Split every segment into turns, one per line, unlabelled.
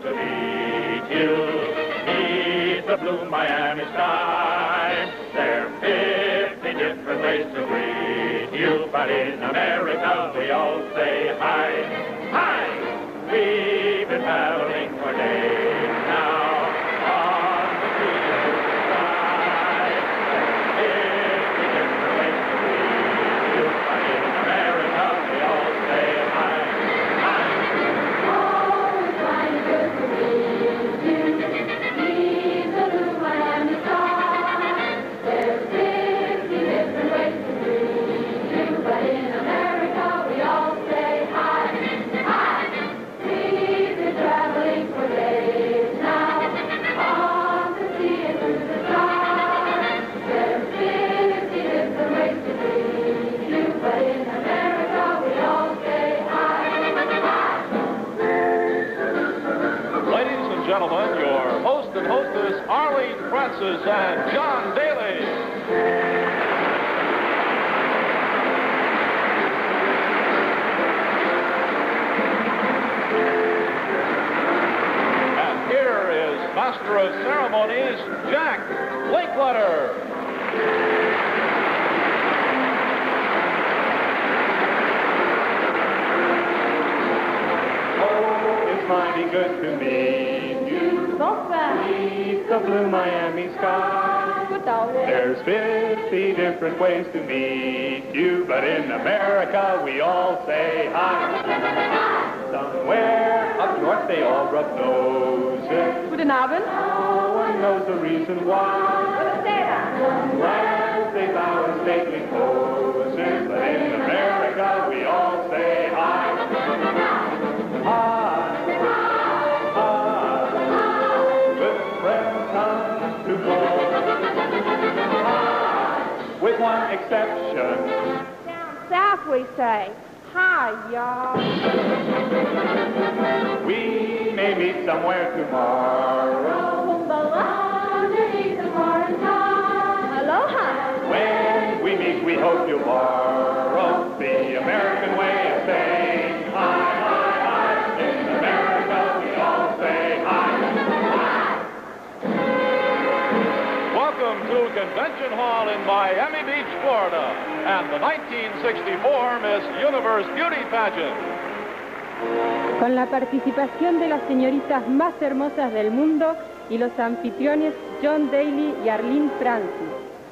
to meet you. Beneath the blue Miami sky, there are 50 different ways to greet you, but in America we all say hi. Hi! We've been traveling for days now on the sea and through the sky. There are 50 different ways to greet you, but in America we all say hi. Hi!
Oh, it's mighty good to meet you. Beneath the blue Miami sky, there's 50 different ways to greet you, but in America we all say hi. Hi! We've been traveling for days now on the sea and through the sky. There's 50 different ways to greet you, but in America we all say hi.
Ladies and gentlemen, your host and hostess, Arlene Francis and John Daly. And here is Master of Ceremonies, Jack Linkletter.
Oh, it's mighty good to meet you.
Bonsoir.
Beneath the blue Miami sky,
Good day.
there's 50 different ways to meet you, but in America we all say hi. Somewhere up north they all rub noses.
Guten Abend.
No one knows the reason why. Unless they bow in stately poses, but in America we all say hi. Hi. Good friends come to go. With one exception.
Down south we say, hi, y'all.
We may meet somewhere tomorrow.
Underneath the foreign sky. Aloha.
When we meet, we hope you'll borrow the American way of saying hi, hi, hi. In America, we all say hi.
Welcome to Convention Hall in Miami Beach, Florida, and the 1964 Miss Universe Beauty Pageant.
Con la participación de las señoritas más hermosas del mundo y los anfitriones John Daly y Arlene Francis.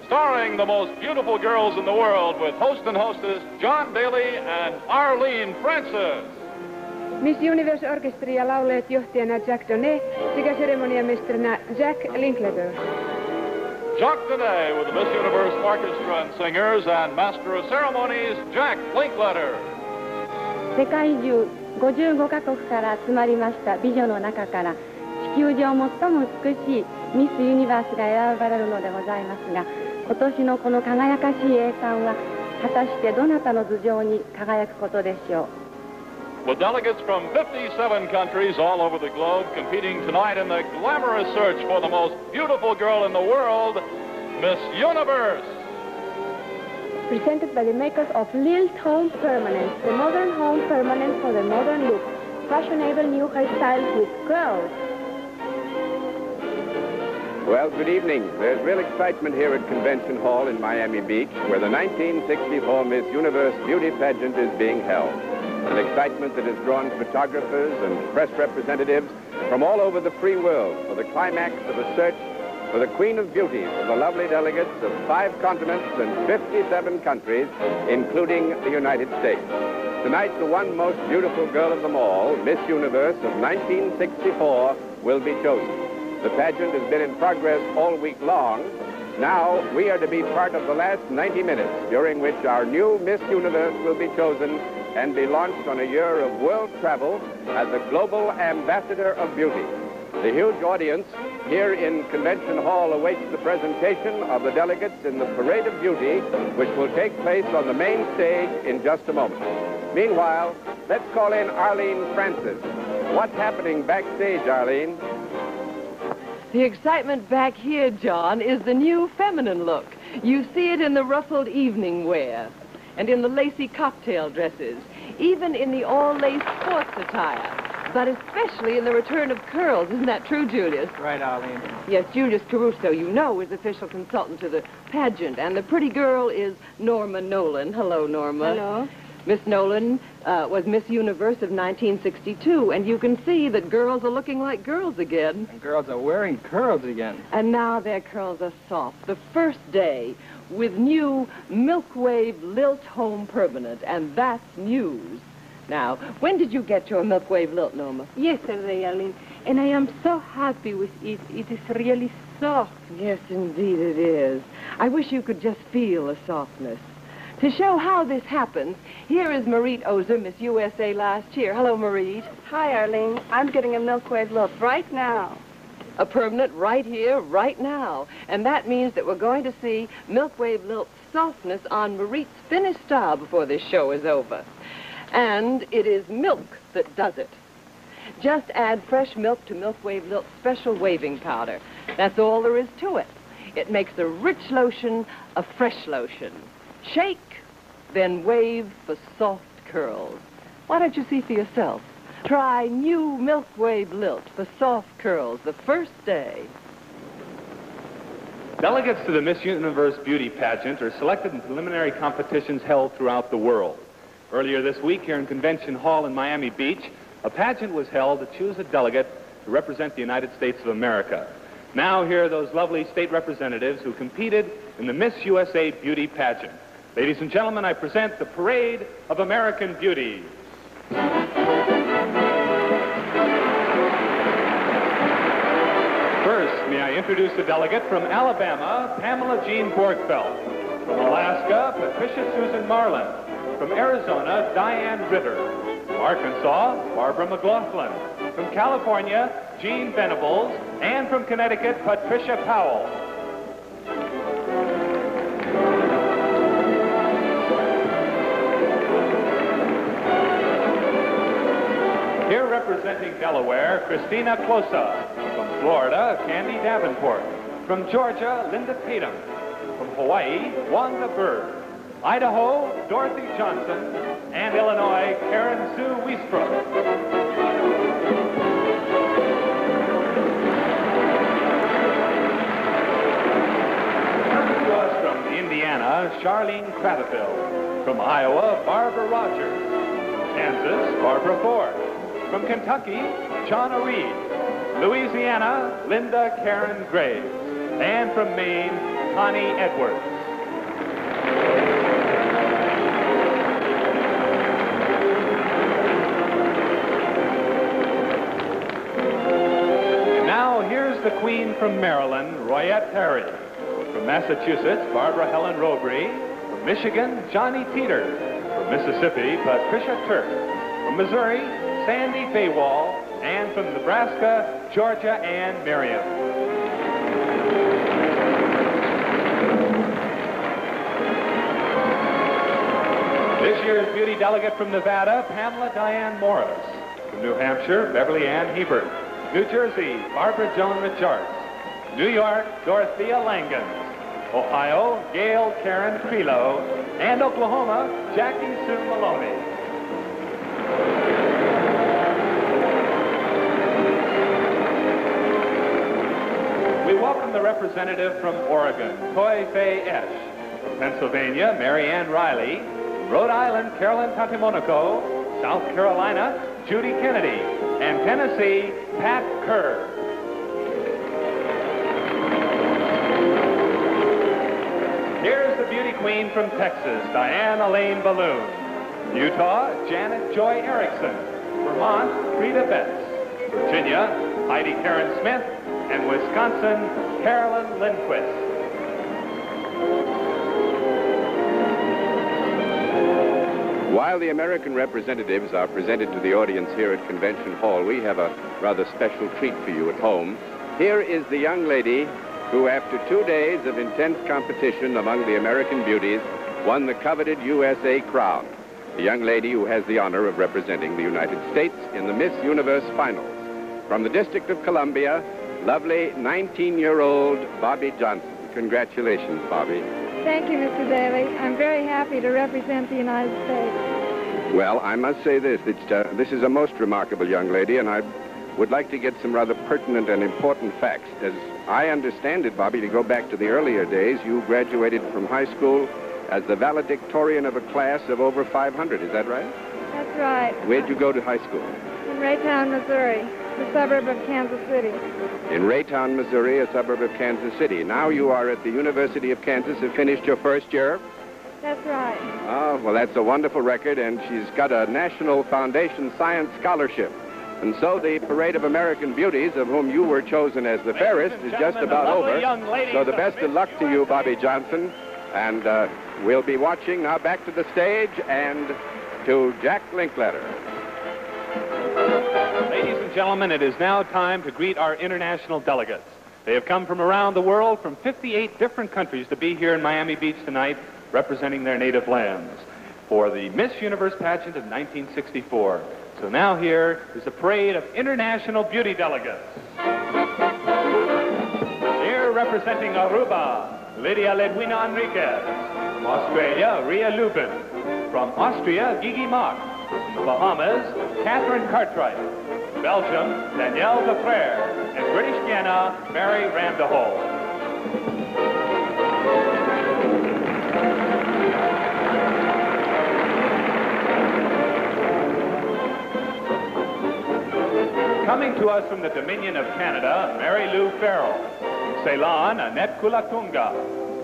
Starring the most beautiful girls in the world with host and hostess John Daly and Arlene Francis.
Miss Universe Orkestria lauleet johtajana Jack Donnet sekä seremoniamestarina Jack Linkletter.
Jacques Denet with the Miss Universe Orchestra and Singers and Master of Ceremonies Jack Linkletter.
世界中55カ国から集まりました美女の中から地球上最も美しいミス・ユニバースが選ばれるのでございますが、今年のこの輝かしい栄冠は果たしてどなたの頭上に輝くことでしょう。
With delegates from 57 countries all over the globe competing tonight in the glamorous search for the most beautiful girl in the world, Miss Universe.
Presented by the makers of Lil's Home Permanent, the modern home permanent for the modern look, fashionable new hairstyles with curls.
Well, good evening. There's real excitement here at Convention Hall in Miami Beach, where the 1964 Miss Universe Beauty Pageant is being held. An excitement that has drawn photographers and press representatives from all over the free world for the climax of a search for the Queen of Beauty from the lovely delegates of 5 continents and 57 countries, including the United States. Tonight, the one most beautiful girl of them all, Miss Universe of 1964, will be chosen. The pageant has been in progress all week long. Now, we are to be part of the last 90 minutes, during which our new Miss Universe will be chosen and be launched on a year of world travel as a global ambassador of beauty. The huge audience here in Convention Hall awaits the presentation of the delegates in the Parade of Beauty, which will take place on the main stage in just a moment. Meanwhile, let's call in Arlene Francis. What's happening backstage, Arlene?
The excitement back here, John, is the new feminine look. You see it in the ruffled evening wear, and in the lacy cocktail dresses, even in the all-lace sports attire. but especially in the return of curls. Isn't that true, Julius?
Right, Arlene.
Yes, Julius Caruso, you know, is official consultant to the pageant, and the pretty girl is Norma Nolan. Hello, Norma.
Hello.
Miss Nolan was Miss Universe of 1962, and you can see that girls are looking like girls again.
And girls are wearing curls again.
And now their curls are soft. The first day with new Milk Wave Lilt Home Permanent, and that's news. Now, when did you get your Milk Wave Lilt, Norma?
Yesterday, Arlene, and I am so happy with it. It is really soft.
Yes, indeed it is. I wish you could just feel the softness. To show how this happens, here is Marit Ozer, Miss USA last year. Hello, Marit.
Hi, Arlene. I'm getting a Milk Wave look right now.
A permanent right here, right now. And that means that we're going to see Milk Wave Lilt softness on Marit's finished style before this show is over. And it is milk that does it. Just add fresh milk to Milk Wave Lilt special waving powder. That's all there is to it. It makes a rich lotion a fresh lotion. Shake, then wave for soft curls. Why don't you see for yourself? Try new Milk Wave Lilt for soft curls the first day.
Delegates to the Miss Universe beauty pageant are selected in preliminary competitions held throughout the world. Earlier this week here in Convention Hall in Miami Beach, a pageant was held to choose a delegate to represent the United States of America. Now here are those lovely state representatives who competed in the Miss USA beauty pageant. Ladies and gentlemen, I present the Parade of American Beauty. First, may I introduce a delegate from Alabama, Pamela Jean Borgfeld. From Alaska, Patricia Susan Marlin. From Arizona, Diane Ritter. From Arkansas, Barbara McLaughlin. From California, Jean Venables. And from Connecticut, Patricia Powell. Here representing Delaware, Christina Closa. From Florida, Candy Davenport. From Georgia, Linda Tatum. From Hawaii, Wanda Bird. Idaho, Dorothy Johnson. And Illinois, Karen Sue Wiesbrook. Coming to us from Indiana, Charlene Cradaville. From Iowa, Barbara Rogers. Kansas, Barbara Ford. From Kentucky, Shauna Reed. Louisiana, Linda Karen Graves. And from Maine, Connie Edwards. And now here's the Queen from Maryland, Royette Terry. From Massachusetts, Barbara Helen Robree. From Michigan, Johnny Teeter. From Mississippi, Patricia Turk. From Missouri, Sandy Faywall. And from Nebraska, Georgia Ann Merriam. This year's beauty delegate from Nevada, Pamela Diane Morris. From New Hampshire, Beverly Ann Hebert. New Jersey, Barbara Joan Richards. New York, Dorothea Langan. Ohio, Gail Karen Crelo. And Oklahoma, Jackie Sue Maloney. We welcome the representative from Oregon, Toy Faye Esch. From Pennsylvania, Mary Ann Riley. Rhode Island, Carolyn Tantamonaco. South Carolina, Judy Kennedy. And Tennessee, Pat Kerr. Here's the beauty queen from Texas, Diane Elaine Balloon. Utah, Janet Joy Erickson. Vermont, Frida Betts. Virginia, Heidi Karen Smith. And Wisconsin, Carolyn Lindquist.
While the American representatives are presented to the audience here at Convention Hall, we have a rather special treat for you at home. Here is the young lady who, after 2 days of intense competition among the American beauties, won the coveted USA crown. The young lady who has the honor of representing the United States in the Miss Universe finals. From the District of Columbia, lovely 19-year-old Bobby Johnson. Congratulations, Bobby.
Thank you, Mr. Daly. I'm very happy to represent the United States.
Well, I must say this. This is a most remarkable young lady, and I would like to get some rather pertinent and important facts. As I understand it, Bobby, to go back to the earlier days, you graduated from high school as the valedictorian of a class of over 500. Is that right?
That's right.
Where'd you go to high school?
In Raytown, Missouri, the suburb of Kansas City.
In Raytown, Missouri, a suburb of Kansas City. Now you are at the University of Kansas, have finished your first year?
That's right.
Oh, well, that's a wonderful record, and she's got a National Foundation Science Scholarship. And so the Parade of American Beauties, of whom you were chosen as the fairest, is just about over. So the best of luck to you, Bobby Johnson. And we'll be watching now back to the stage and to Jack Linkletter.
Ladies and gentlemen, it is now time to greet our international delegates. They have come from around the world, from 58 different countries, to be here in Miami Beach tonight, representing their native lands for the Miss Universe pageant of 1964. So now here is a parade of international beauty delegates. Here representing Aruba, Lydia Ledwina Enriquez. From Australia, Ria Lubin. From Austria, Gigi Mock. From the Bahamas, Catherine Cartwright. Belgium, Danielle Defrere. And British Guiana, Mary Ramdahol. Coming to us from the Dominion of Canada, Mary Lou Farrell. From Ceylon, Annette Kulatunga.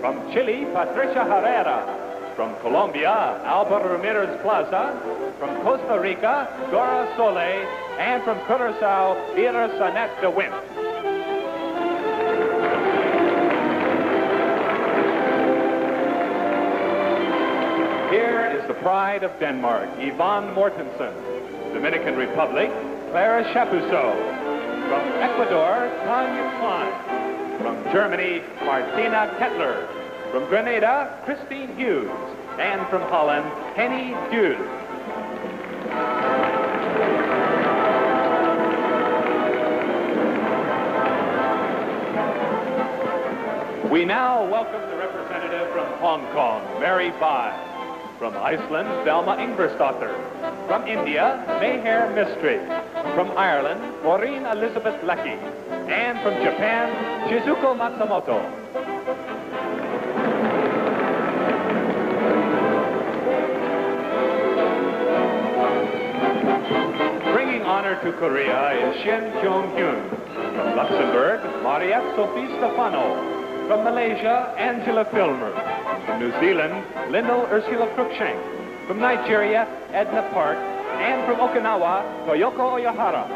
From Chile, Patricia Herrera. From Colombia, Albert Ramirez Plaza. From Costa Rica, Dora Soleil. And from Curaçao, Iris Annette de Wint. Here is the pride of Denmark, Yvonne Mortensen. Dominican Republic, Clara Chapuzot. From Ecuador, Tanya Klein. From Germany, Martina Kettler. From Grenada, Christine Hughes. And from Holland, Henny Dude. We now welcome the representative from Hong Kong, Mary Bai. From Iceland, Velma Ingversdottir. From India, Meher Mistry. From Ireland, Maureen Elizabeth Leckie. And from Japan, Shizuko Matsumoto. Bringing honor to Korea is Shin Kyung-hyun. From Luxembourg, Mariette Sophie Stefano. From Malaysia, Angela Filmer. From New Zealand, Lyndall Ursula Cruikshank. From Nigeria, Edna Park. And from Okinawa, Toyoko Oyahara.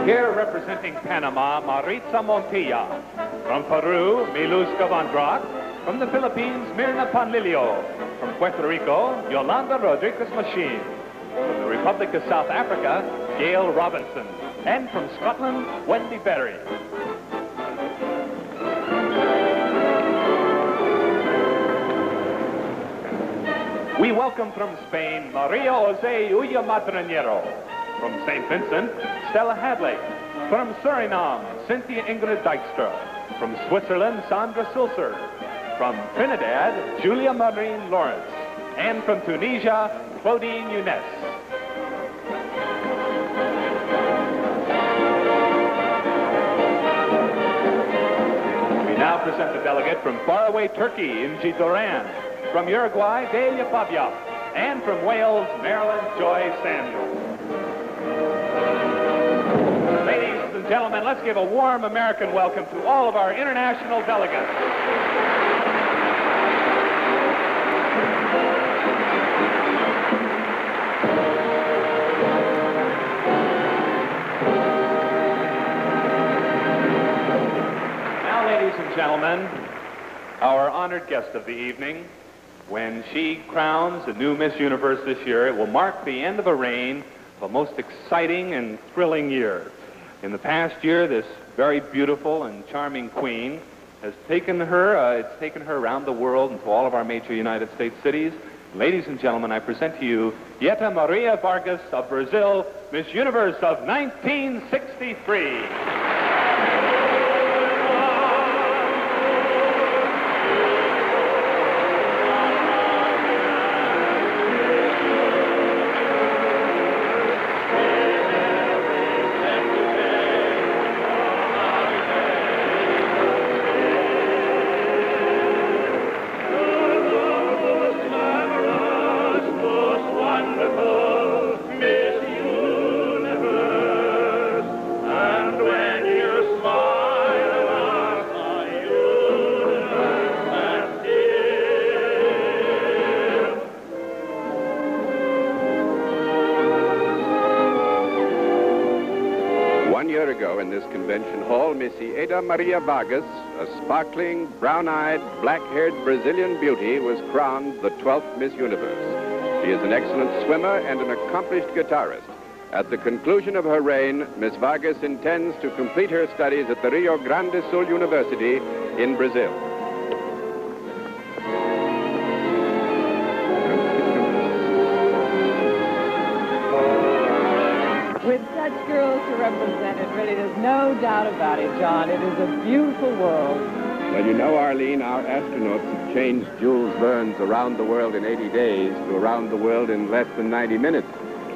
Here representing Panama, Maritza Montilla. From Peru, Miluska Vandrak. From the Philippines, Mirna Panlilio. From Puerto Rico, Yolanda Rodriguez Machine. From the Republic of South Africa, Gail Robinson. And from Scotland, Wendy Berry. We welcome from Spain, Maria Jose Ulla Madranero. From St. Vincent, Stella Hadley. From Suriname, Cynthia Ingrid Dykstra. From Switzerland, Sandra Sulzer. From Trinidad, Julia Marine Lawrence. And from Tunisia, Claudine Younes. We now present the delegate from faraway Turkey, Inji Duran. From Uruguay, Delia Fabia. And from Wales, Marilyn Joy Samuel. Ladies and gentlemen, let's give a warm American welcome to all of our international delegates. Gentlemen, our honored guest of the evening, when she crowns a new Miss Universe this year, it will mark the end of a reign of a most exciting and thrilling year. In the past year, this very beautiful and charming queen has taken her, around the world and to all of our major United States cities, Ladies and gentlemen, I present to you Yeta Maria Vargas of Brazil, Miss Universe of 1963.
In this convention hall, Missy Ada Maria Vargas, a sparkling, brown-eyed, black-haired Brazilian beauty, was crowned the 12th Miss Universe. She is an excellent swimmer and an accomplished guitarist. At the conclusion of her reign, Miss Vargas intends to complete her studies at the Rio Grande do Sul University in Brazil.
With such girls to represent it, really, there's no doubt about it, John. It is a beautiful world.
Well, you know, Arlene, our astronauts have changed Jules Verne's Around the World in 80 Days to Around the World in less than 90 minutes.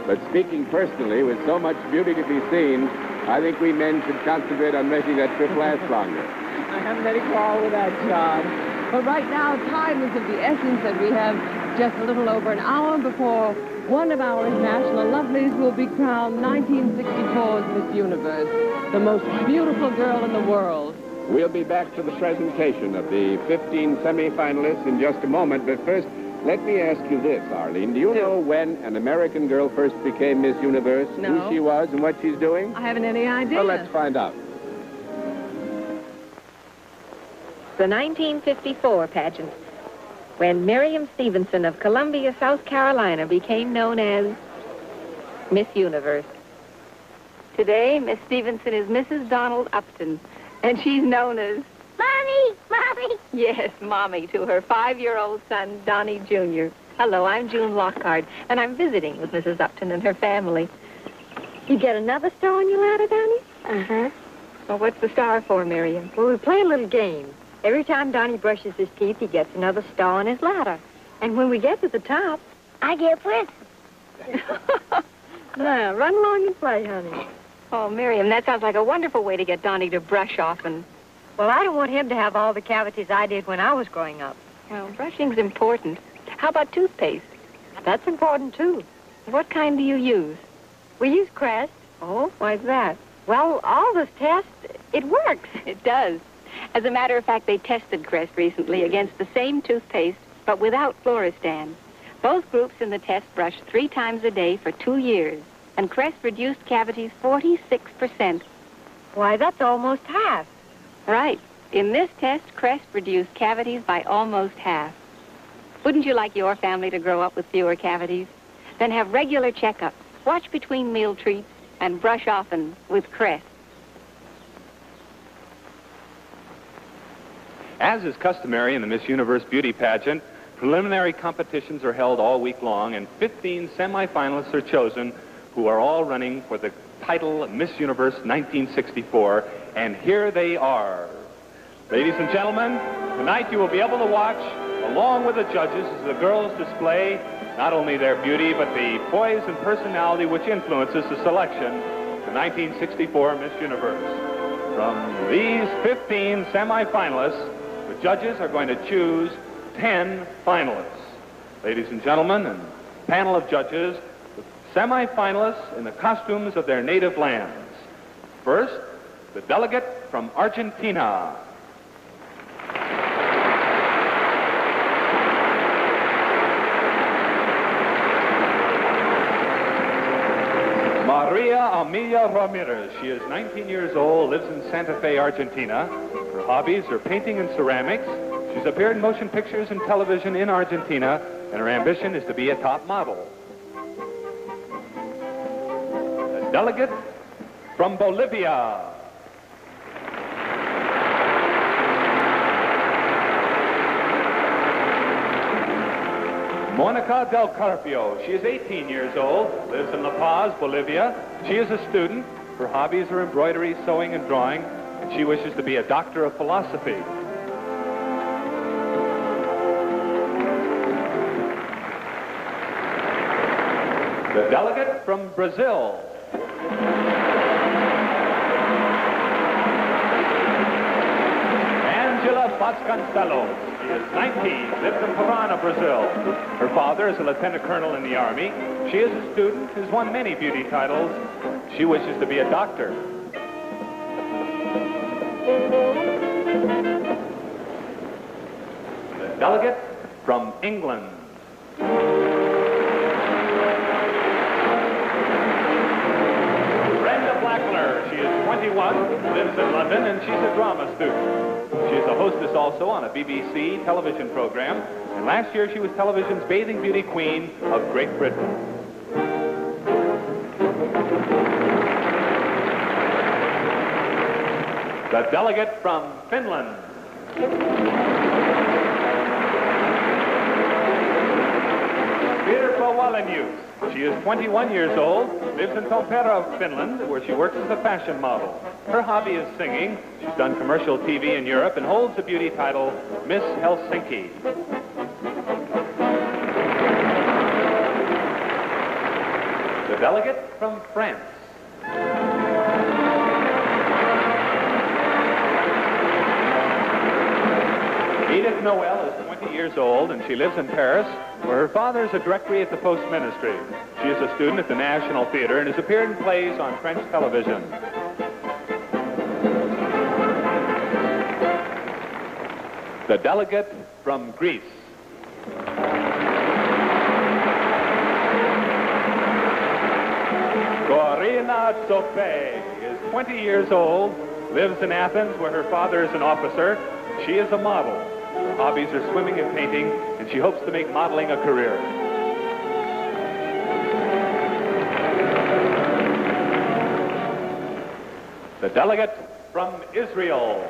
But speaking personally, with so much beauty to be seen, I think we men should concentrate on making that trip last longer.
I haven't any quarrel with that, John. But right now, time is of the essence, and we have just a little over an hour before one of our international lovelies will be crowned 1964's Miss Universe, the most beautiful girl in the world.
We'll be back to the presentation of the 15 semi-finalists in just a moment, but first, let me ask you this, Arlene. Do you know when an American girl first became Miss Universe,
No.
who she was, and what she's doing?
I haven't any idea.
Well, let's find out.
The 1954 pageant, when Miriam Stevenson of Columbia, South Carolina, became known as Miss Universe. Today, Miss Stevenson is Mrs. Donald Upton, and she's known as
Mommy! Mommy!
Yes, Mommy, to her 5-year-old son, Donnie Jr. Hello, I'm June Lockhart, and I'm visiting with Mrs. Upton and her family. You get another star on your ladder, Donnie?
Uh-huh.
Well, what's the star for, Miriam?
Well, we play a little game. Every time Donnie brushes his teeth, he gets another star on his ladder. And when we get to the top...
I get presents.
Now, run along and play, honey.
Oh, Miriam, that sounds like a wonderful way to get Donnie to brush often.
Well, I don't want him to have all the cavities I did when I was growing up.
Well, brushing's important. How about toothpaste?
That's important, too.
What kind do you use?
We use Crest.
Oh, why's that?
Well, all this test, it works.
It does. As a matter of fact, they tested Crest recently against the same toothpaste, but without Floristan. Both groups in the test brushed 3 times a day for 2 years, and Crest reduced cavities 46%.
Why, that's almost half.
Right. In this test, Crest reduced cavities by almost half. Wouldn't you like your family to grow up with fewer cavities? Then have regular checkups, watch between meal treats, and brush often with Crest.
As is customary in the Miss Universe beauty pageant, preliminary competitions are held all week long, and 15 semifinalists are chosen who are all running for the title Miss Universe 1964, and here they are. Ladies and gentlemen, tonight you will be able to watch, along with the judges, as the girls display not only their beauty, but the poise and personality which influences the selection, the 1964 Miss Universe. From these 15 semifinalists, the judges are going to choose 10 finalists. Ladies and gentlemen, and panel of judges, the semifinalists in the costumes of their native lands. First, the delegate from Argentina. Maria Amelia Ramirez. She is 19 years old, lives in Santa Fe, Argentina. Her hobbies are painting and ceramics. She's appeared in motion pictures and television in Argentina, and her ambition is to be a top model. The delegate from Bolivia. Monica Del Carpio. She is 18 years old, lives in La Paz, Bolivia. She is a student. Her hobbies are embroidery, sewing, and drawing, and she wishes to be a doctor of philosophy. The delegate from Brazil. Angela Vasconcelos. She is 19, lives in Parana, Brazil. Her father is a lieutenant colonel in the Army. She is a student, has won many beauty titles. She wishes to be a doctor. The delegate from England. Brenda Blackler. She is 21, lives in London, and she's a drama student. She's a hostess also on a BBC television program, and last year she was television's bathing beauty queen of Great Britain. The delegate from Finland. Virpa Walenius. She is 21 years old, lives in Tampere, Finland, where she works as a fashion model. Her hobby is singing. She's done commercial TV in Europe and holds the beauty title Miss Helsinki. The delegate from France. Edith Noel is 20 years old, and she lives in Paris, where her father is a directory at the Post Ministry. She is a student at the National Theatre and has appeared in plays on French television. The delegate from Greece. Corina Tsope is 20 years old, lives in Athens, where her father is an officer. She is a model. Her hobbies are swimming and painting, and she hopes to make modeling a career. The delegate from Israel.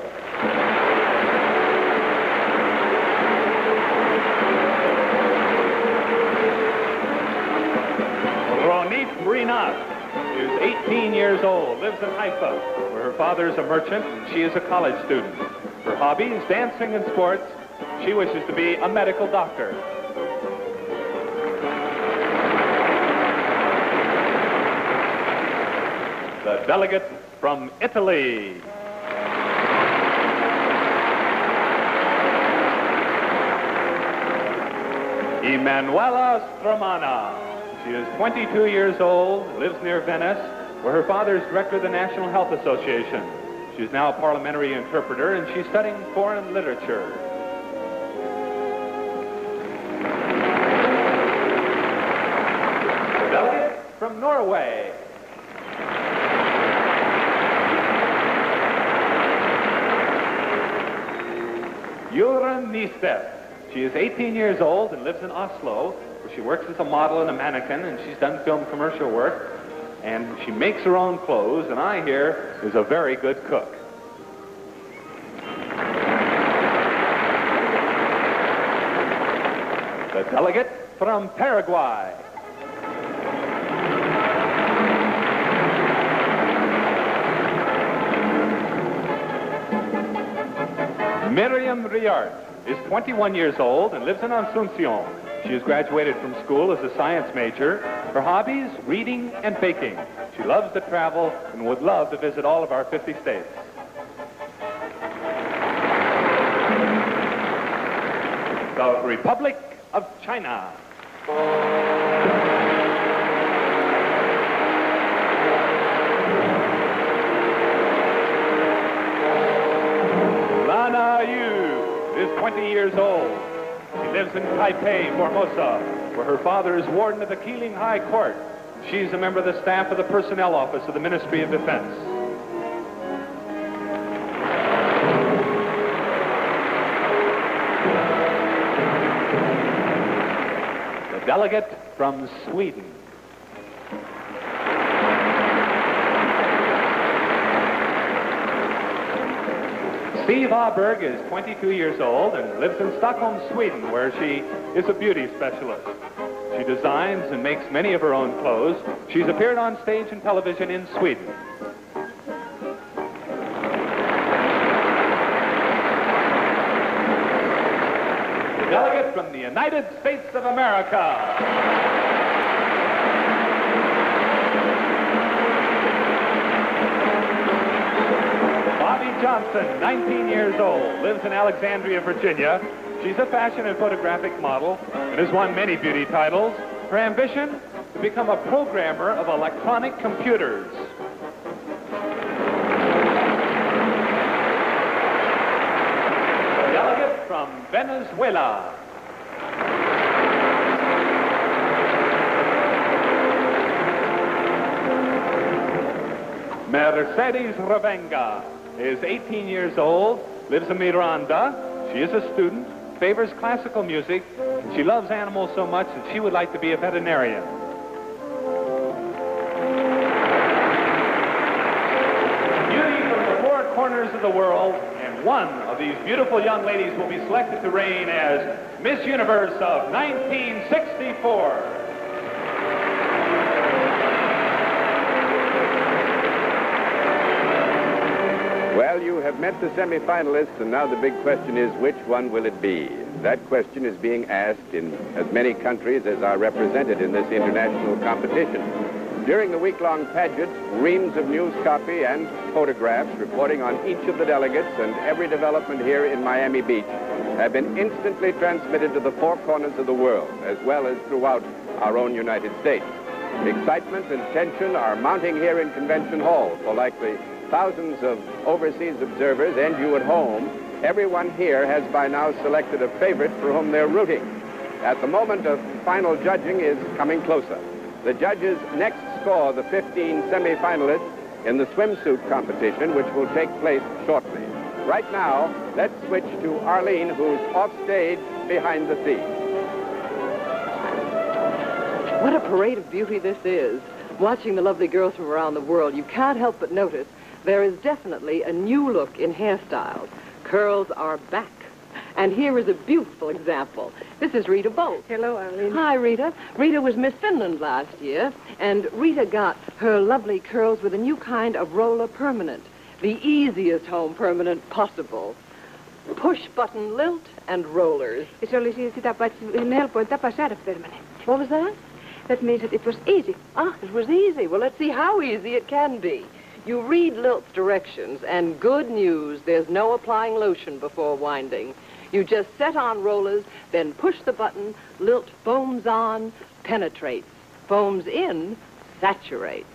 Ronit Rinat is 18 years old, lives in Haifa, where her father is a merchant and she is a college student. Her hobbies, dancing and sports. She wishes to be a medical doctor. The delegate from Italy. Emanuela Stramana. She is 22 years old, lives near Venice, where her father is director of the National Health Association. She's now a parliamentary interpreter, and she's studying foreign literature. The delegate from Norway. Jurun Nistedt. She is 18 years old and lives in Oslo, where she works as a model and a mannequin, and she's done film commercial work. And she makes her own clothes, and I hear is a very good cook. The delegate from Paraguay. Miriam Riart is 21 years old and lives in Asunción. She has graduated from school as a science major. Her hobbies, reading and baking. She loves to travel and would love to visit all of our 50 states. The Republic of China. Lana Yu is 20 years old. She lives in Taipei, Formosa, where her father is warden of the Keeling High Court. She's a member of the staff of the Personnel Office of the Ministry of Defense. The delegate from Sweden. Siv Aberg is 22 years old and lives in Stockholm, Sweden, where she is a beauty specialist. She designs and makes many of her own clothes. She's appeared on stage and television in Sweden. The delegate from the United States of America. Johnson, 19 years old, lives in Alexandria, Virginia. She's a fashion and photographic model and has won many beauty titles. Her ambition, to become a programmer of electronic computers. A delegate from Venezuela. Mercedes Revenga is 18 years old, lives in Miranda. She is a student, favors classical music, and she loves animals so much that she would like to be a veterinarian. Beauty from the four corners of the world, and one of these beautiful young ladies will be selected to reign as Miss Universe of 1964.
Well, you have met the semifinalists, and now the big question is, which one will it be? That question is being asked in as many countries as are represented in this international competition. During the week-long pageant, reams of news copy and photographs reporting on each of the delegates and every development here in Miami Beach have been instantly transmitted to the four corners of the world, as well as throughout our own United States. Excitement and tension are mounting here in Convention Hall for likely thousands of overseas observers and you at home. Everyone here has by now selected a favorite for whom they're rooting. At the moment of final judging is coming closer. The judges next score the 15 semifinalists in the swimsuit competition, which will take place shortly. Right now, let's switch to Arlene, who's off stage behind the scenes.
What a parade of beauty this is. Watching the lovely girls from around the world, you can't help but notice there is definitely a new look in hairstyles. Curls are back. And here is a beautiful example. This is Rita Bolt.
Hello, Arlene.
Hi, Rita. Rita was Miss Finland last year, and Rita got her lovely curls with a new kind of roller permanent, the easiest home permanent possible. Push-button lilt and rollers.
Se olisi sitä paitsi helpoin tapa saada permanent.
What was that?
That means that it was easy.
Ah, it was easy. Well, let's see how easy it can be. You read Lilt's directions, and good news, there's no applying lotion before winding. You just set on rollers, then push the button, Lilt foams on, penetrates. Foams in, saturates.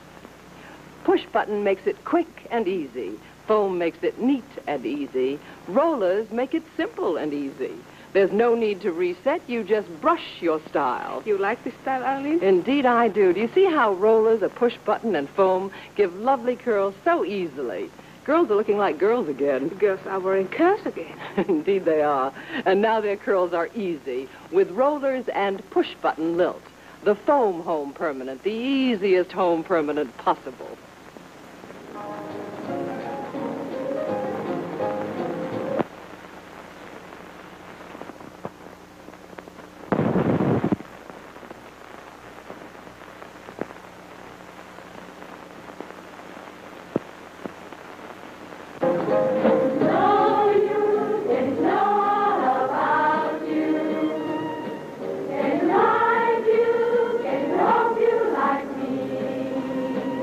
Push button makes it quick and easy. Foam makes it neat and easy. Rollers make it simple and easy. There's no need to reset. You just brush your style.
You like this style, Arlene?
Indeed I do. Do you see how rollers, a push button, and foam give lovely curls so easily? Girls are looking like girls again.
The girls are wearing curls again.
Indeed they are. And now their curls are easy with rollers and push button lilt. The foam home permanent, the easiest home permanent possible.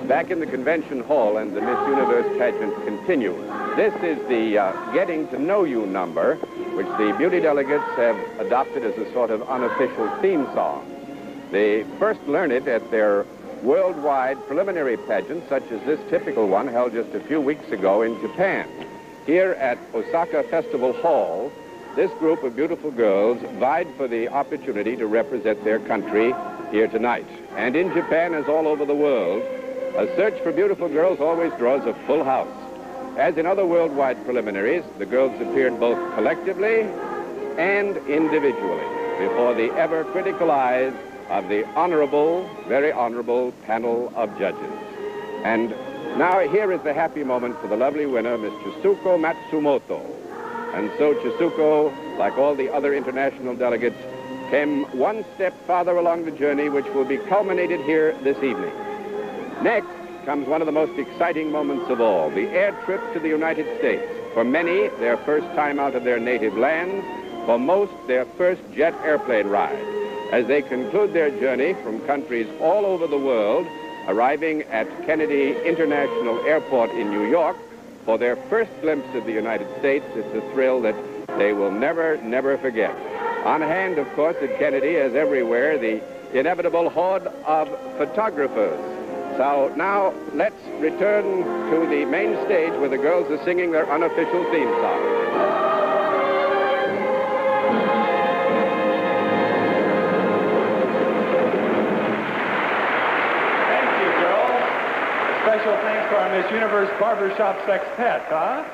Back in the convention hall, and the Miss Universe pageant continues. This is the Getting to Know You number, which the beauty delegates have adopted as a sort of unofficial theme song. They first learned it at their worldwide preliminary pageant, such as this typical one held just a few weeks ago in Japan. Here at Osaka Festival Hall, this group of beautiful girls vied for the opportunity to represent their country here tonight. And in Japan, as all over the world, a search for beautiful girls always draws a full house. As in other worldwide preliminaries, the girls appeared both collectively and individually before the ever-critical eyes of the honorable, very honorable panel of judges. And now here is the happy moment for the lovely winner, Miss Chisuko Matsumoto. And so Chisuko, like all the other international delegates, came one step farther along the journey, which will be culminated here this evening. Next comes one of the most exciting moments of all, the air trip to the United States. For many, their first time out of their native land. For most, their first jet airplane ride. As they conclude their journey from countries all over the world, arriving at Kennedy International Airport in New York, for their first glimpse of the United States, it's a thrill that they will never, never forget. On hand, of course, at Kennedy, as everywhere, the inevitable horde of photographers. So now let's return to the main stage where the girls are singing their unofficial theme song.
Special thanks to our Miss Universe Barbershop Sextet, huh?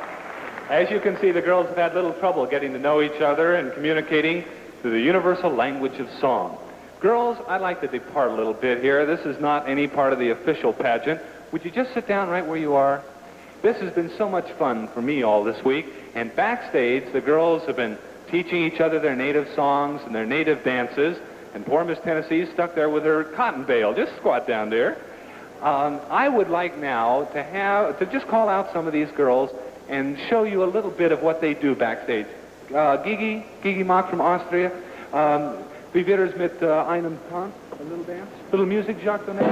As you can see, the girls have had little trouble getting to know each other and communicating through the universal language of song. Girls, I'd like to depart a little bit here. This is not any part of the official pageant. Would you just sit down right where you are? This has been so much fun for me all this week, and backstage, the girls have been teaching each other their native songs and their native dances, and poor Miss Tennessee stuck there with her cotton bale. Just squat down there. I would like now to just call out some of these girls and show you a little bit of what they do backstage. Gigi Mock from Austria. Wie wird es mit einem Tanz? A little dance? Little music, Jacques Donnet?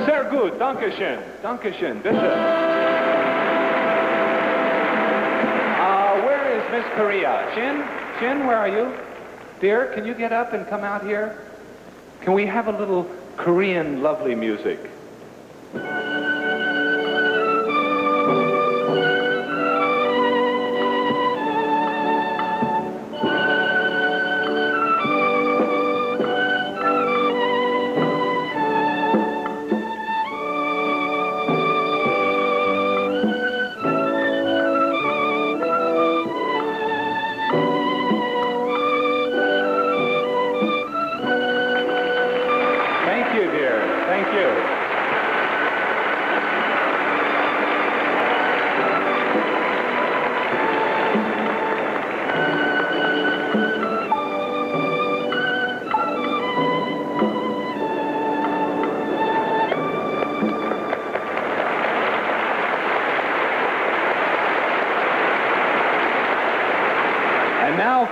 Sehr gut, Dankeschön, Dankeschön, bitte. Where is Miss Korea? Shin, where are you? Dear, can you get up and come out here? Can we have a little Korean lovely music?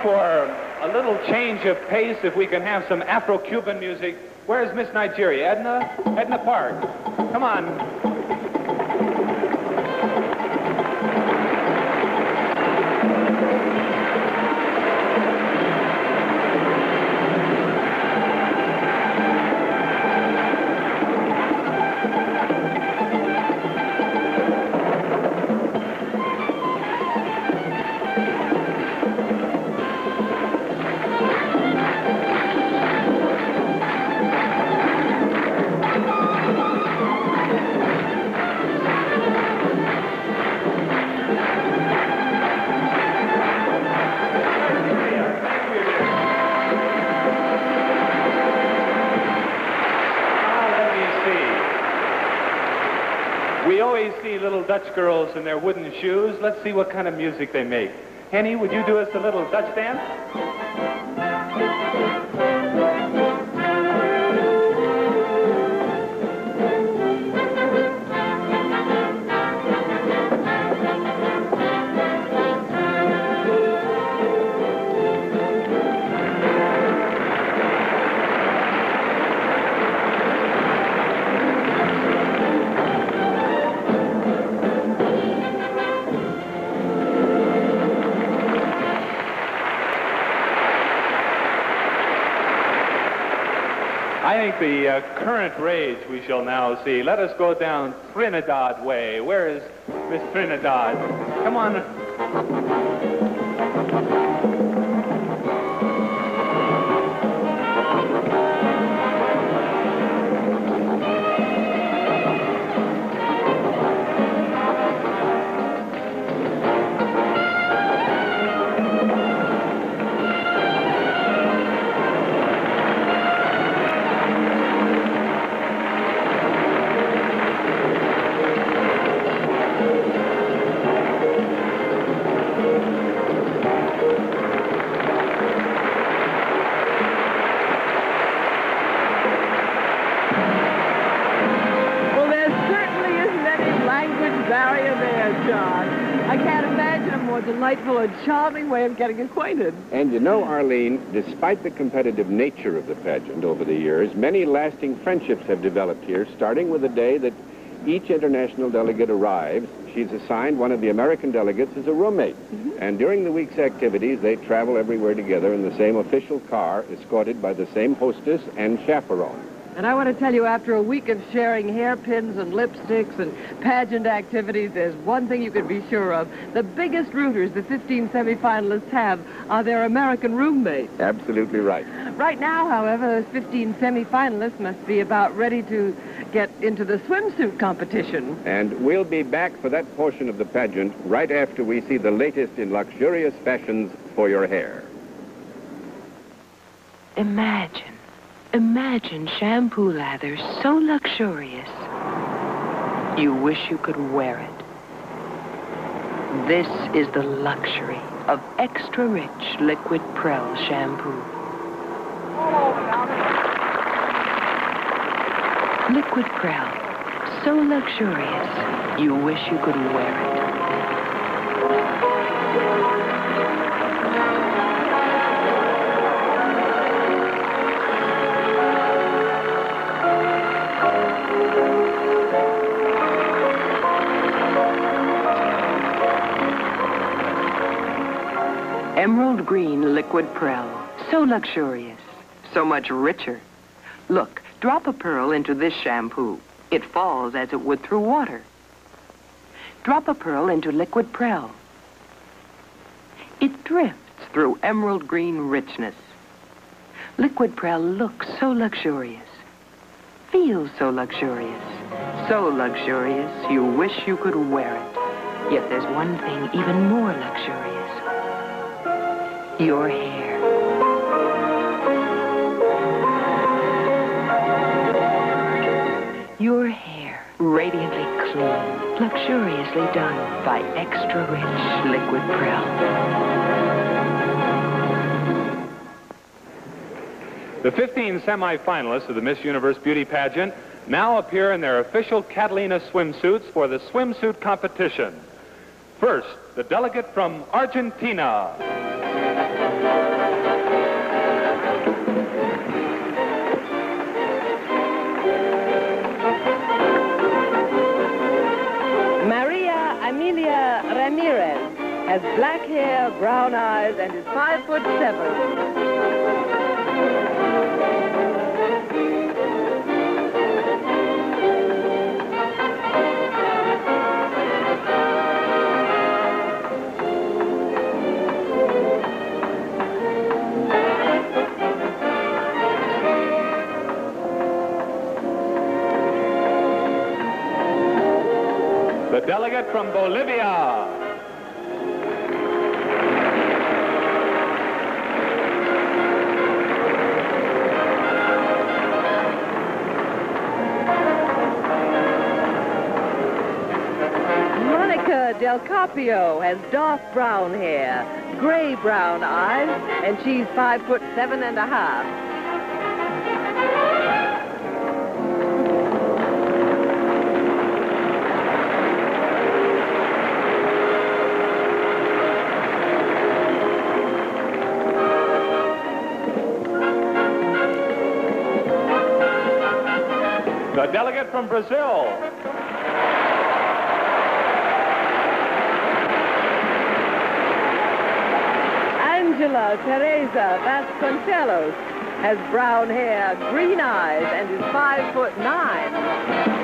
For a little change of pace, if we can have some Afro-Cuban music. Where's Miss Nigeria? Edna Park. Come on. We always see little Dutch girls in their wooden shoes. Let's see what kind of music they make. Henny, would you do us a little Dutch dance? I think the current rage we shall now see. Let us go down Trinidad way. Where is Miss Trinidad? Come on.
imagine a more delightful and charming way of getting acquainted.
And you know, Arlene, despite the competitive nature of the pageant over the years, many lasting friendships have developed here, starting with the day that each international delegate arrives. She's assigned one of the American delegates as a roommate. And during the week's activities, they travel everywhere together in the same official car, escorted by the same hostess and chaperone.
And I want to tell you, after a week of sharing hairpins and lipsticks and pageant activities, there's one thing you can be sure of. The biggest rooters the 15 semifinalists have are their American roommates.
Absolutely right.
Right now, however, those 15 semifinalists must be about ready to get into the swimsuit competition.
And we'll be back for that portion of the pageant right after we see the latest in luxurious fashions for your hair.
Imagine shampoo lather so luxurious, you wish you could wear it. This is the luxury of extra rich liquid Prel shampoo. Liquid Prel, so luxurious, you wish you could wear it. Emerald green liquid Prel, so luxurious, so much richer. Look, drop a pearl into this shampoo. It falls as it would through water. Drop a pearl into liquid Prel. It drifts through emerald green richness. Liquid Prel looks so luxurious, feels so luxurious you wish you could wear it. Yet there's one thing even more luxurious. Your hair. Your hair, radiantly clean, luxuriously done by extra rich liquid Prel.
The 15 semifinalists of the Miss Universe Beauty Pageant now appear in their official Catalina swimsuits for the swimsuit competition. First, the delegate from Argentina.
Maria Amelia Ramirez has black hair, brown eyes, and is 5'7".
The delegate from Bolivia.
Monica Del Carpio has dark brown hair, gray brown eyes, and she's 5'7½".
The delegate from Brazil.
Angela Teresa Vasconcelos has brown hair, green eyes, and is 5'9".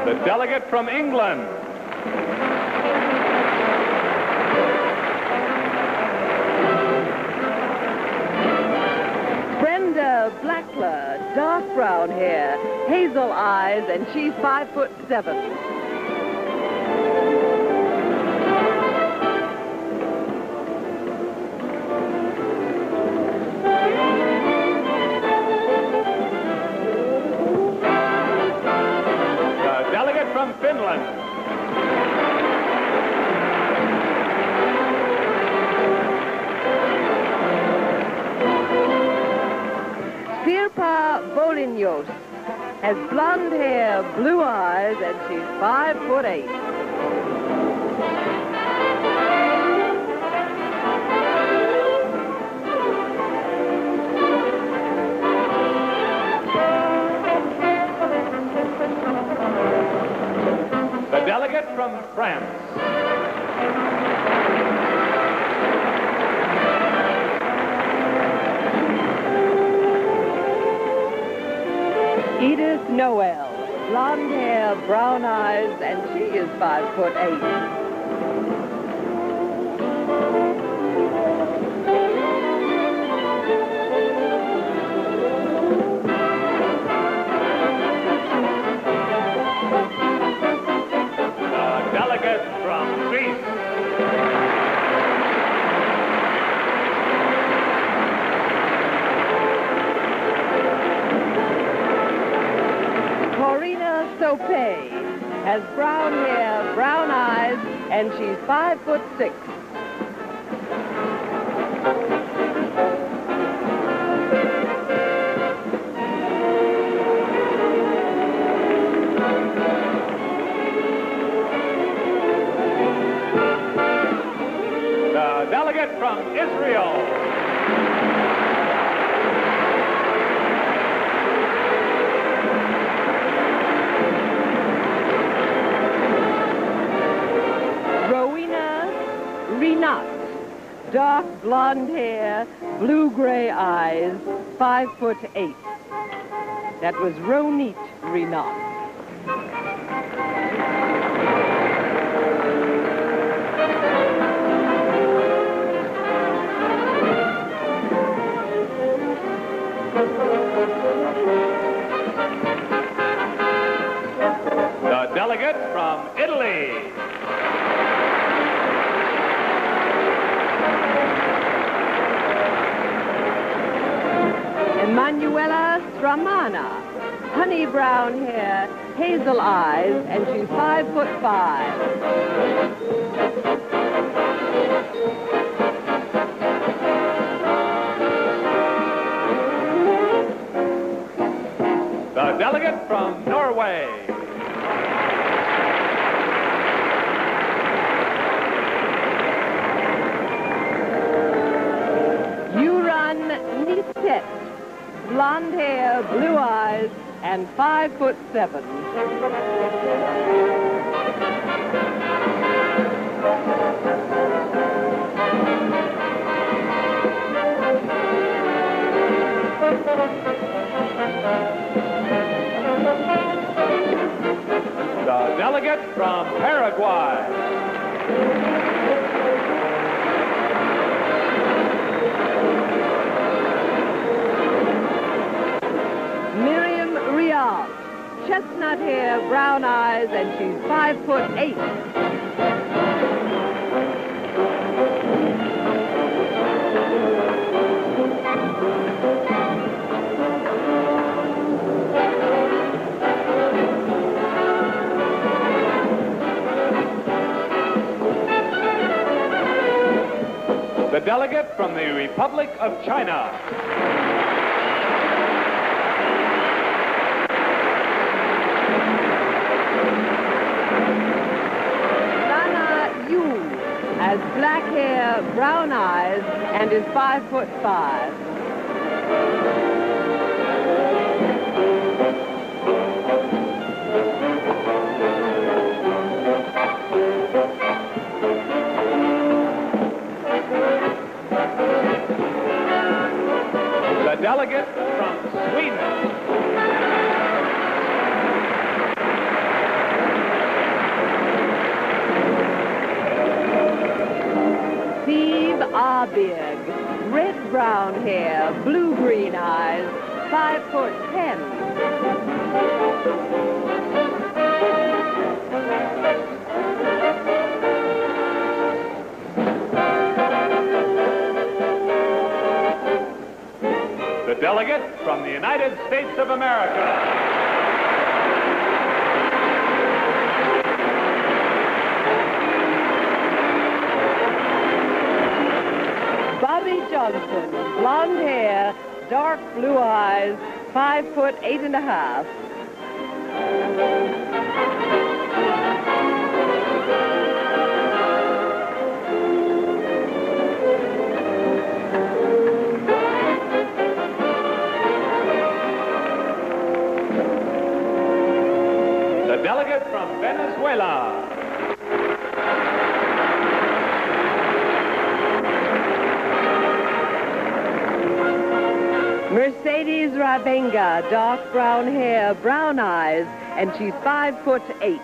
The delegate from England.
Brenda Blackler, dark brown hair, hazel eyes, and she's 5'7".
Finland. Ireland.
Sirpa Bolinos has blonde hair, blue eyes, and she's 5'8".
The delegate from France.
Edith Noel, blonde hair, brown eyes, and she is 5'8".
Delegate from Greece.
Corina Sope has brown hair, brown eyes, and she's 5'6".
The delegate from Israel.
Rowena Rinat, dark blonde hair, blue-gray eyes, 5'8". That was Ronit Rinat.
The delegate from Italy.
Emanuela Stramana, honey brown hair, hazel eyes, and she's 5'5".
The delegate from Norway.
Yuran Niset, blonde hair, blue eyes, and 5'7".
The delegate from Paraguay.
Miriam Rial, chestnut hair, brown eyes, and she's 5'8".
The delegate from the Republic of China.
Nana Yu has black hair, brown eyes, and is 5'5".
The delegate from Sweden.
Steve Arbig, red-brown hair, blue-green eyes, 5'10".
The delegate from the United States of America.
Johnson. Blonde hair, dark blue eyes, 5'8½".
The delegate from Venezuela.
Mercedes Ravenga, dark brown hair, brown eyes, and she's 5'8".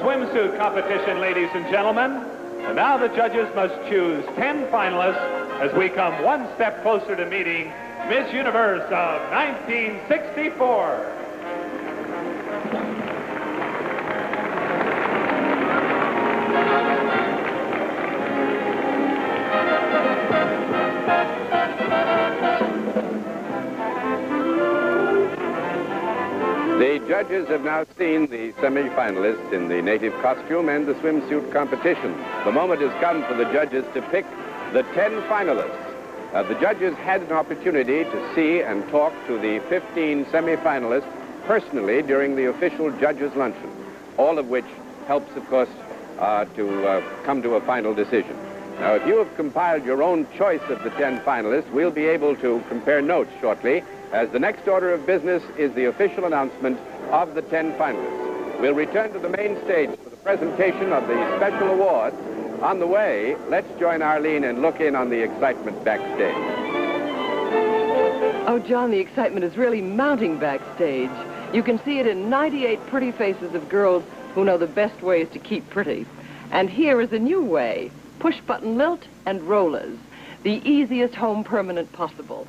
Swimsuit competition, ladies and gentlemen. And now the judges must choose 10 finalists as we come one step closer to meeting Miss Universe of 1964.
The judges have now seen the semi-finalists in the native costume and the swimsuit competition. The moment has come for the judges to pick the 10 finalists. The judges had an opportunity to see and talk to the 15 semi-finalists personally during the official judges' luncheon, all of which helps, of course, to come to a final decision. Now, if you have compiled your own choice of the 10 finalists, we'll be able to compare notes shortly, as the next order of business is the official announcement of the 10 finalists. We'll return to the main stage for the presentation of the special awards. On the way, let's join Arlene and look in on the excitement backstage.
Oh, John, the excitement is really mounting backstage. You can see it in 98 pretty faces of girls who know the best ways to keep pretty. And here is a new way: push-button lilt and rollers, the easiest home permanent possible.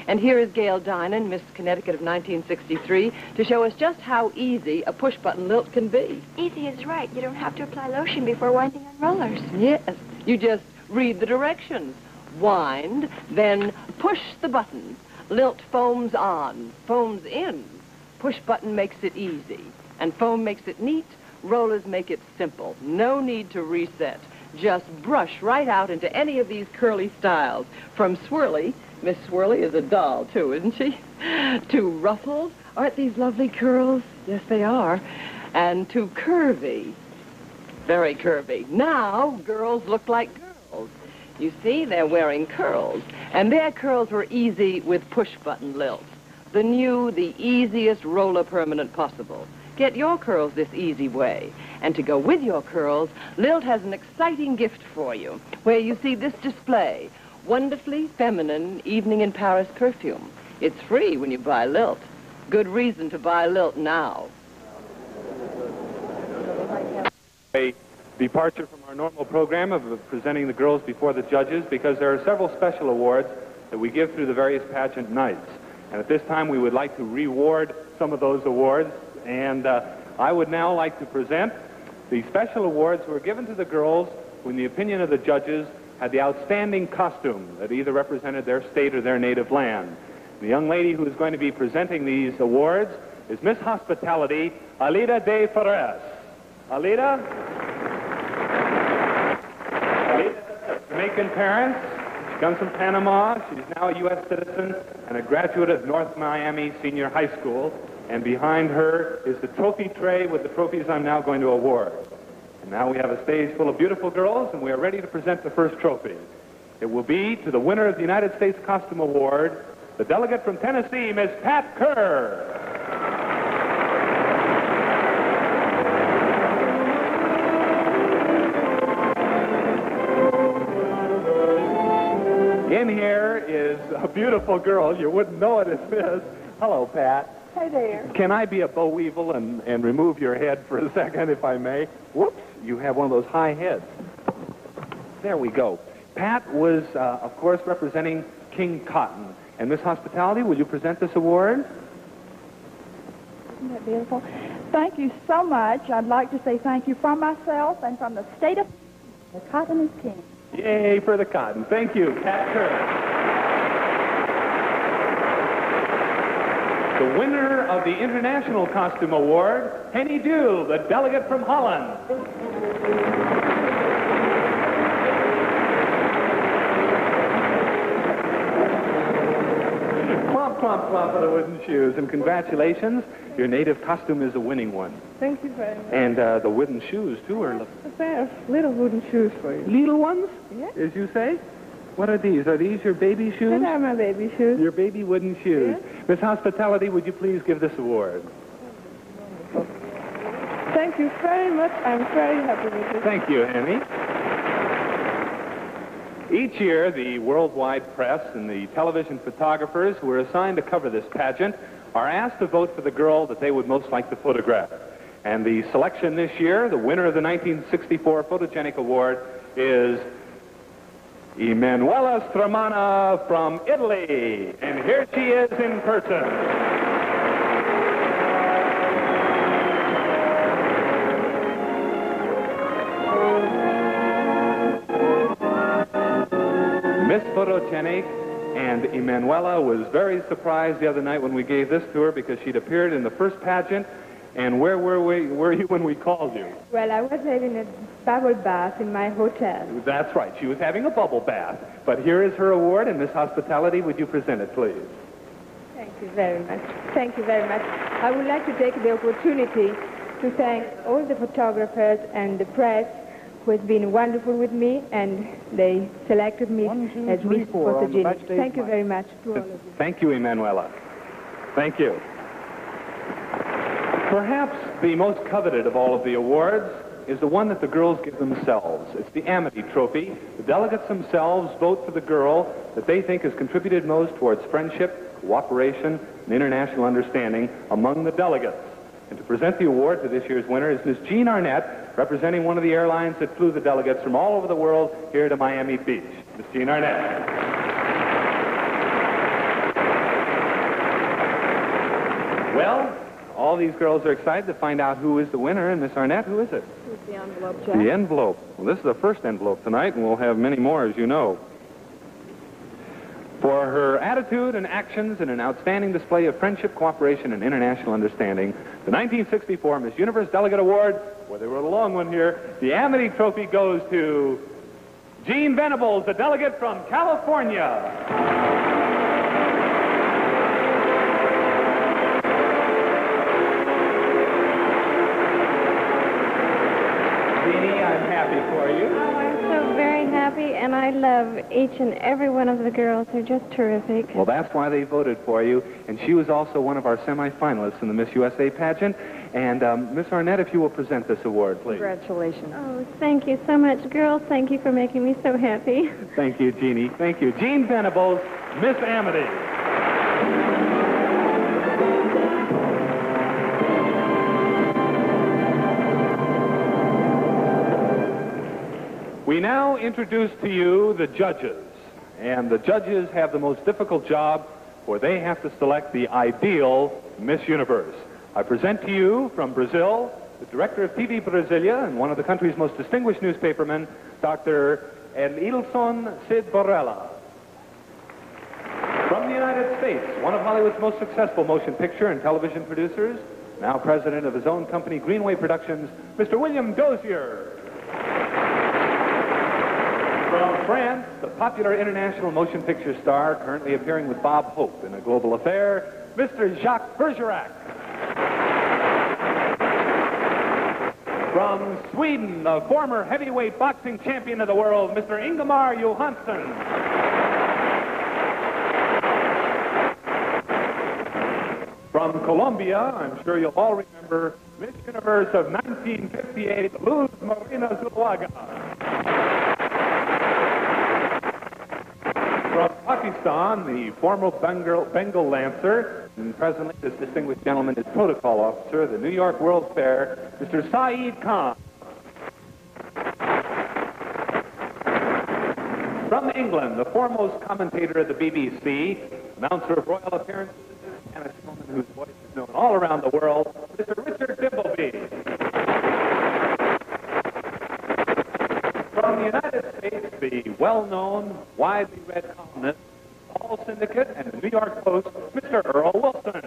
And here is Gail Dinan, Miss Connecticut of 1963, to show us just how easy a push-button lilt can be.
Easy is right. You don't have to apply lotion before winding on rollers.
Yes. You just read the directions. Wind, then push the button. Lilt foams on, foams in. Push-button makes it easy. And foam makes it neat. Rollers make it simple. No need to reset. Just brush right out into any of these curly styles. From swirly — Miss Swirly is a doll, too, isn't she? — to ruffled. Aren't these lovely curls? Yes, they are. And to curvy. Very curvy. Now, girls look like girls. You see, they're wearing curls. And their curls were easy with push-button lilt. The new, the easiest roller permanent possible. Get your curls this easy way. And to go with your curls, Lilt has an exciting gift for you, where you see this display: wonderfully feminine Evening in Paris perfume. It's free when you buy Lilt. Good reason to buy Lilt now.
A departure from our normal program of presenting the girls before the judges, because there are several special awards that we give through the various pageant nights. And at this time, we would like to reward some of those awards. And I would now like to present the special awards who were given to the girls who, in the opinion of the judges, had the outstanding costume that either represented their state or their native land. The young lady who is going to be presenting these awards is Miss Hospitality, Alida de Ferres. Alida? Alida, Jamaican parents. She comes from Panama. She's now a U.S. citizen and a graduate of North Miami Senior High School. And behind her is the trophy tray with the trophies I'm now going to award. And now we have a stage full of beautiful girls, and we are ready to present the first trophy. It will be to the winner of the United States Costume Award, the delegate from Tennessee, Miss Pat Kerr. In here is a beautiful girl. You wouldn't know it as Miss. Hello, Pat.
Hi there.
Can I be a Bo Weevil and remove your head for a second, if I may? Whoops, you have one of those high heads. There we go. Pat was, of course, representing King Cotton. And Miss Hospitality, will you present this award?
Isn't that beautiful? Thank you so much. I'd like to say thank you from myself and from the state of the cotton is king.
Yay for the cotton. Thank you, Pat Kerr. The winner of the International Costume Award, Henny Dool, the delegate from Holland. Clomp, clomp, clomp for the wooden shoes. And congratulations, your native costume is a winning one.
Thank you very much.
And the wooden shoes, too, are...
A pair of little wooden shoes for you.
Little ones?
Yes.
As you say? What are these? Are these your baby shoes?
These are my baby shoes.
Your baby wooden shoes.
Yes.
Miss Hospitality, would you please give this award?
Thank you very much. I'm very happy with it.
Thank you, Henny. Each year, the worldwide press and the television photographers who are assigned to cover this pageant are asked to vote for the girl that they would most like to photograph. And the selection this year, the winner of the 1964 Photogenic Award, is Emanuela Stramana from Italy. And here she is in person. Miss Photogenic, and Emanuela was very surprised the other night when we gave this to her because she'd appeared in the first pageant. And where were you when we called you?
Well, I was having a bubble bath in my hotel.
That's right. She was having a bubble bath. But here is her award, and Miss Hospitality, would you present it, please?
Thank you very much. Thank you very much. I would like to take the opportunity to thank all the photographers and the press who has been wonderful with me, and they selected me as Miss Photogenic. Thank you very much to all of you.
Thank you, Emanuela. Thank you. Perhaps the most coveted of all of the awards is the one that the girls give themselves. It's the Amity Trophy. The delegates themselves vote for the girl that they think has contributed most towards friendship, cooperation, and international understanding among the delegates. And to present the award to this year's winner is Miss Jean Arnett, representing one of the airlines that flew the delegates from all over the world here to Miami Beach. Miss Jean Arnett. Well, all these girls are excited to find out who is the winner, and Miss Arnett, who is it?
Here's the envelope, Jack.
The envelope. Well, this is the first envelope tonight, and we'll have many more, as you know. For her attitude and actions in an outstanding display of friendship, cooperation, and international understanding, the 1964 Miss Universe Delegate Award, well, they wrote a long one here, the Amity Trophy goes to Jean Venables, the delegate from California. For you.
Oh, I'm so very happy, and I love each and every one of the girls. They're just terrific.
Well, that's why they voted for you, and she was also one of our semifinalists in the Miss USA pageant. And Miss Arnett, if you will present this award, please.
Congratulations.
Oh, thank you so much, girls. Thank you for making me so happy.
Thank you, Jeannie. Thank you. Jean Venables, Miss Amity. We now introduce to you the judges. And the judges have the most difficult job, for they have to select the ideal Miss Universe. I present to you from Brazil, the director of TV Brasilia and one of the country's most distinguished newspapermen, Dr. Elilson Cid Borrella. From the United States, one of Hollywood's most successful motion picture and television producers, now president of his own company, Greenway Productions, Mr. William Dozier. From France, the popular international motion picture star, currently appearing with Bob Hope in A Global Affair, Mr. Jacques Bergerac. From Sweden, the former heavyweight boxing champion of the world, Mr. Ingemar Johansson. From Colombia, I'm sure you'll all remember, Miss Universe of 1958, Luz Marina Zuluaga. From Pakistan, the former Bengal Lancer, and presently this distinguished gentleman is Protocol Officer of the New York World's Fair, Mr. Saeed Khan. From England, the foremost commentator of the BBC, announcer of royal appearances, and a gentleman whose voice is known all around the world, well-known, widely read columnist, Paul Syndicate, and the New York Post, Mr. Earl Wilson.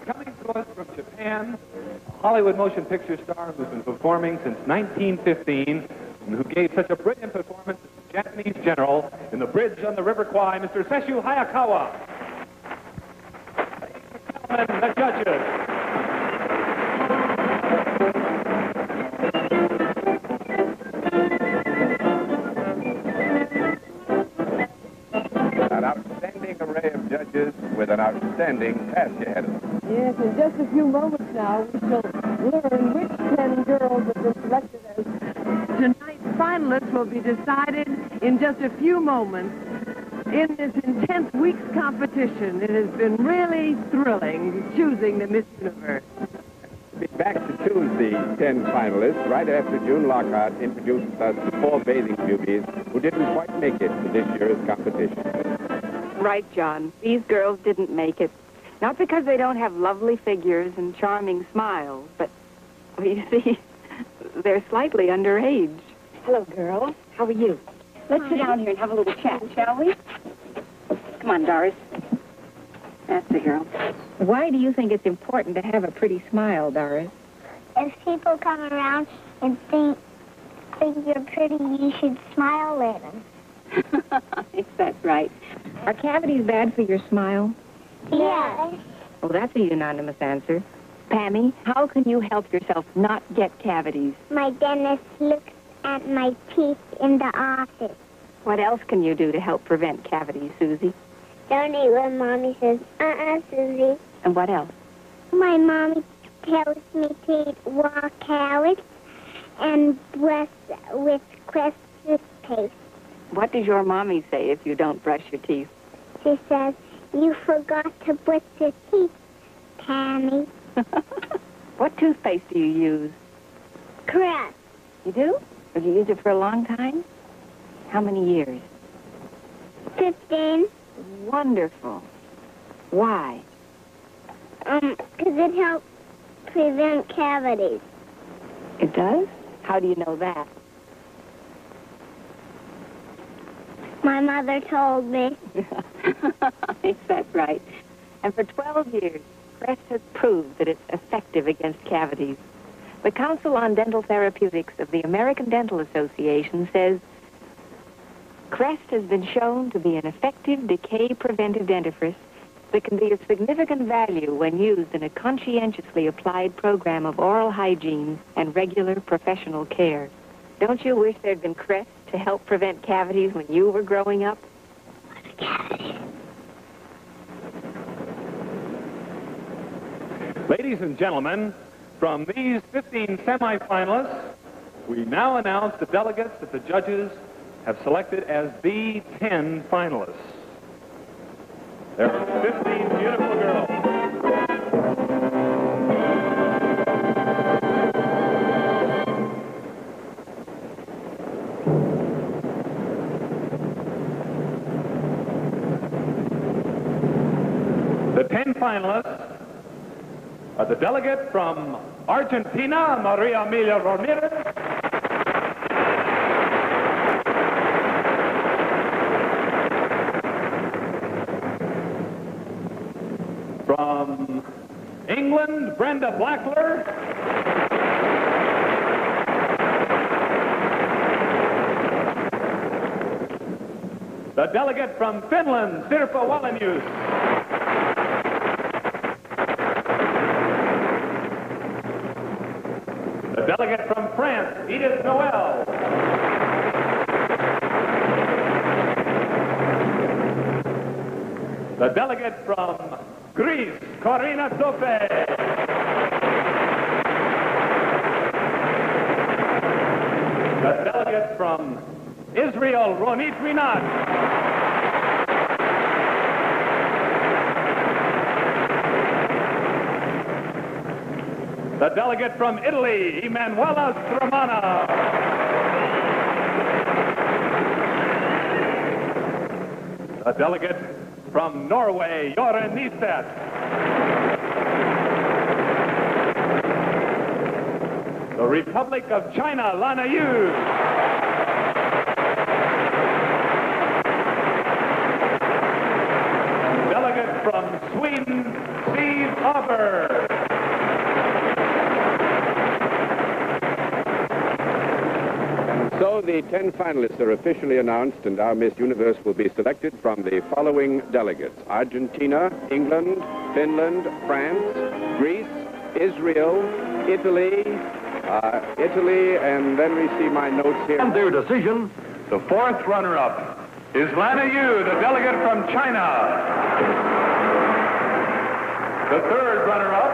Coming to us from Japan, a Hollywood motion picture star who's been performing since 1915, and who gave such a brilliant performance as the Japanese general in The Bridge on the River Kwai, Mr. Sesshu Hayakawa. Ladies and gentlemen, the judges.
An outstanding array of judges with an outstanding task ahead of them.
Yes, in just a few moments now, we shall learn which 10 girls have been selected as tonight's finalists will be decided in just a few moments. In this intense week's competition, it has been really thrilling choosing the Miss Universe.
We'll be back to choose the 10 finalists right after June Lockhart introduces us to 4 bathing beauties who didn't quite make it to this year's competition.
Right, John. These girls didn't make it. Not because they don't have lovely figures and charming smiles, but, well, you see, they're slightly underage.
Hello, girls. How are you? Let's sit down here and have a little chat, shall we? Come on, Doris.
That's the girl. Why do you think it's important to have a pretty smile, Doris?
If people come around and think you're pretty, you should smile at them.
Yes, that's right. Are cavities bad for your smile?
Yes.
Well, that's a unanimous answer. Pammy, how can you help yourself not get cavities?
My dentist looks at my teeth in the office.
What else can you do to help prevent cavities, Susie?
Don't eat when Mommy says, Susie.
And what else?
My mommy tells me to eat raw carrots and brush with Crest toothpaste.
What does your mommy say if you don't brush your teeth?
She says, you forgot to brush your teeth, Tammy.
What toothpaste do you use?
Crest.
You do? Have you used it for a long time? How many years?
15.
Wonderful. Why?
'Cause it helps prevent cavities.
It does? How do you know that?
My mother told me.
Yes, that's right. And for 12 years, Crest has proved that it's effective against cavities. The Council on Dental Therapeutics of the American Dental Association says Crest has been shown to be an effective decay-preventive dentifrice that can be of significant value when used in a conscientiously applied program of oral hygiene and regular professional care. Don't you wish there'd been Crest to help prevent cavities when you were growing up?
Ladies and gentlemen, from these 15 semifinalists, we now announce the delegates that the judges have selected as the 10 finalists. There are 15 beautiful girls. The 10 finalists are the delegate from Argentina, Maria Emilia Ramirez. From England, Brenda Blackler. The delegate from Finland, Sirpa Walenius. The delegate from France, Edith Noel. The delegate from Greece, Corina Sofe. The delegate from Israel, Ronit Rinat. The delegate from Italy, Emanuela Stramana. The delegate from Norway, Joran Nystedt. the Republic of China, Lana Yu. Delegate from Sweden, Steve Auber.
So the 10 finalists are officially announced, and our Miss Universe will be selected from the following delegates: Argentina, England, Finland, France, Greece, Israel, Italy, and then we see my notes here.
And their decision, the fourth runner-up is Lana Yu, the delegate from China. The third runner-up,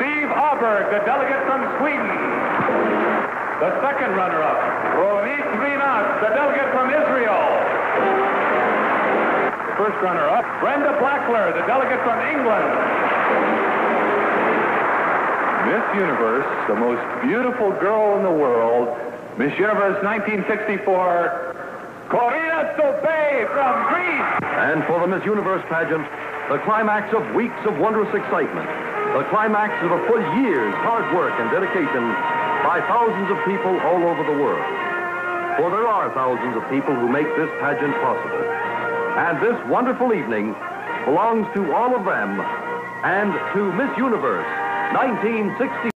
Steve Auberg, the delegate from Sweden. The second runner-up, Ronit Rinas, the delegate from Israel. First runner-up, Brenda Blackler, the delegate from England. Miss Universe, the most beautiful girl in the world, Miss Universe 1964, Corina Topé from Greece.
And for the Miss Universe pageant, the climax of weeks of wondrous excitement, the climax of a full year's hard work and dedication by thousands of people all over the world. For there are thousands of people who make this pageant possible. And this wonderful evening belongs to all of them and to Miss Universe 1960.